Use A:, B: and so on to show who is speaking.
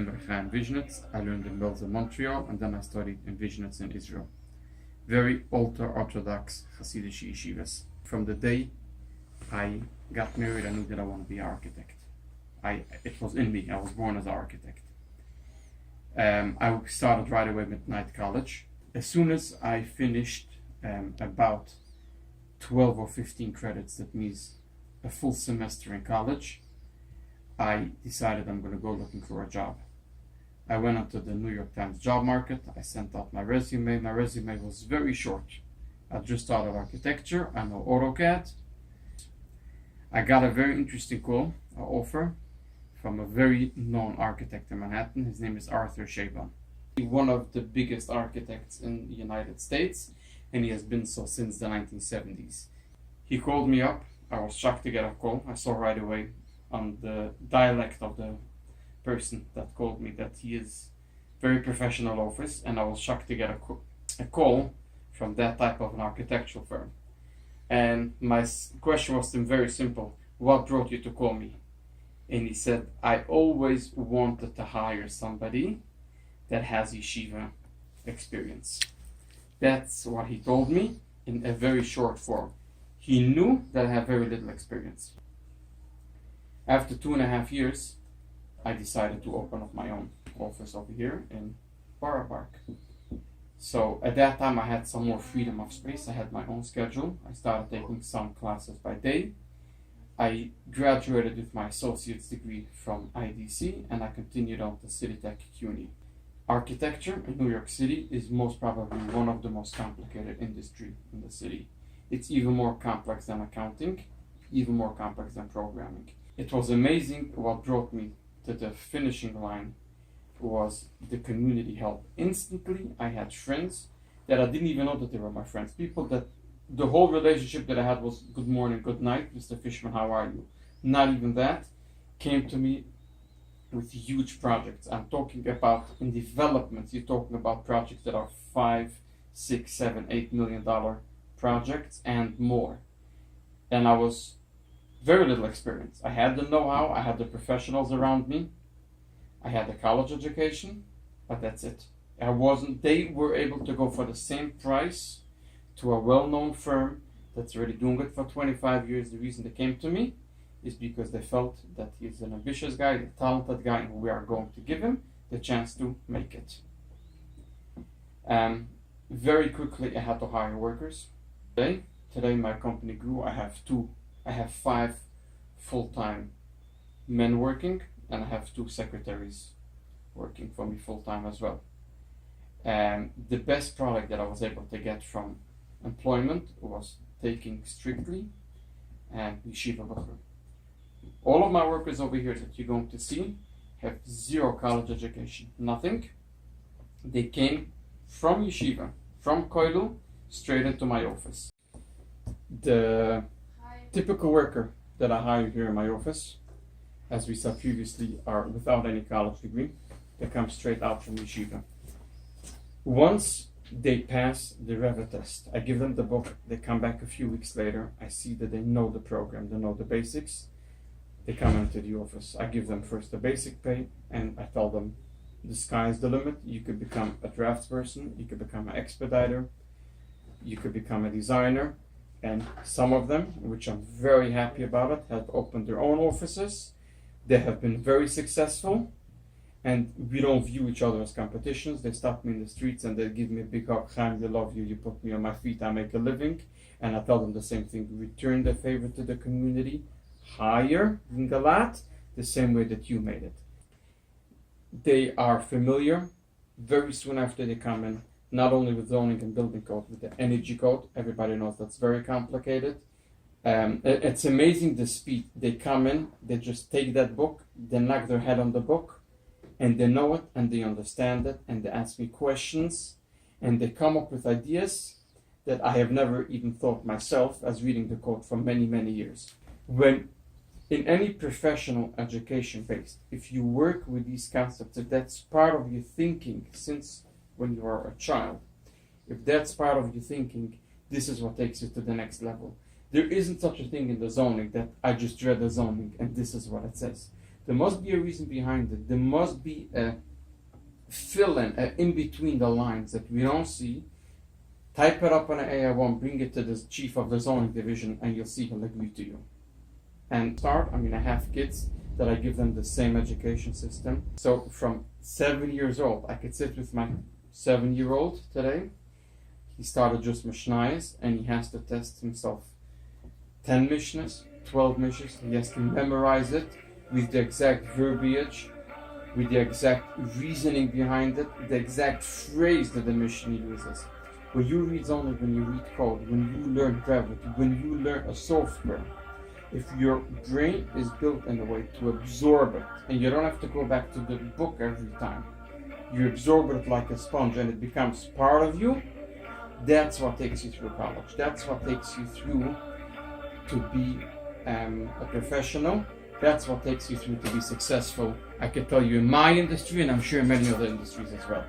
A: learned by Chaim I learned in Belgium, Montreal, and then I studied in Vignitz in Israel. Very ultra-Orthodox Hasidic Yeshivas. From the day I got married, I knew that I wanted to be an architect. It was in me. I was born as an architect. I started right away with night college. As soon as I finished about 12 or 15 credits, that means a full semester in college, I decided I'm going to go looking for a job. I went onto the New York Times job market. I sent out my resume. My resume was very short. I just started architecture. I know AutoCAD. I got a very interesting call, an offer from a very known architect in Manhattan. His name is Arthur Shaban. He's one of the biggest architects in the United States, and he has been so since the 1970s. He called me up. I was shocked to get a call. I saw right away on the dialect of the person that called me that he is very professional office, and I was shocked to get a call from that type of an architectural firm. And my question was to him very simple: what brought you to call me? And he said, I always wanted to hire somebody that has yeshiva experience. That's what he told me in a very short form. He knew that I have very little experience. After 2.5 years, I decided to open up my own office over here in Borough Park. So at that time, I had some more freedom of space. I had my own schedule. I started taking some classes by day. I graduated with my associate's degree from IDC, and I continued on to Chasidic CUNY. Architecture in New York City is most probably one of the most complicated industry in the city. It's even more complex than accounting, even more complex than programming. It was amazing. What brought me to the finishing line was the community help. Instantly, I had friends that I didn't even know that they were my friends. People that the whole relationship that I had was good morning, good night, Mr. Fishman, how are you? Not even that. Came to me with huge projects. I'm talking about in development. You're talking about projects that are $5, $6, $7, $8 million projects and more. And I was very little experience. I had the know-how. I had the professionals around me. I had a college education, but that's it. They were able to go for the same price to a well-known firm that's already doing it for 25 years. The reason they came to me is because they felt that he's an ambitious guy, a talented guy, and we are going to give him the chance to make it. Very quickly, I had to hire workers. Today my company grew. I have 5 full-time men working, and I have 2 secretaries working for me full-time as well. The best product that I was able to get from employment was taking strictly Yeshiva Bachur. All of my workers over here that you're going to see have 0 college education, nothing. They came from Yeshiva, from Koilel, straight into my office. The typical worker that I hire here in my office, as we said previously, are without any college degree. They come straight out from Yeshiva. Once they pass the Reva test, I give them the book. They come back a few weeks later. I see that they know the program, they know the basics. They come into the office. I give them first the basic pay, and I tell them the sky is the limit. You could become a draftsperson, you could become an expediter, you could become a designer. And some of them, which I'm very happy about it, have opened their own offices. They have been very successful. And we don't view each other as competitions. They stop me in the streets and they give me a big hug. Chaim, I love you. You put me on my feet. I make a living. And I tell them the same thing. Return the favor to the community. Hire Galat the same way that you made it. They are familiar very soon after they come in, not only with zoning and building code, with the energy code. Everybody knows that's very complicated. It's amazing the speed. They come in, they just take that book, they knock their head on the book, and they know it and they understand it, and they ask me questions, and they come up with ideas that I have never even thought myself as reading the code for many, many years. When in any professional education based, if you work with these concepts, if that's part of your thinking since when you are a child, if that's part of your thinking, this is what takes you to the next level. There isn't such a thing in the zoning that I just read the zoning and this is what it says. There must be a reason behind it. There must be a in between the lines that we don't see. Type it up on an AI1, bring it to the chief of the zoning division, and you'll see he'll agree to you. And I have kids that I give them the same education system. So from 7 years old, I could sit with my 7-year-old today. He started just Mishnayos, and he has to test himself 10 Mishnahs, 12 Mishnahs. He has to memorize it with the exact verbiage, with the exact reasoning behind it, the exact phrase that the Mishnah uses. When you read only when you read code, when you learn gravity, when you learn a software, if your brain is built in a way to absorb it, and you don't have to go back to the book every time, you absorb it like a sponge and it becomes part of you, that's what takes you through college. That's what takes you through to be a professional. That's what takes you through to be successful. I can tell you in my industry, and I'm sure in many other industries as well.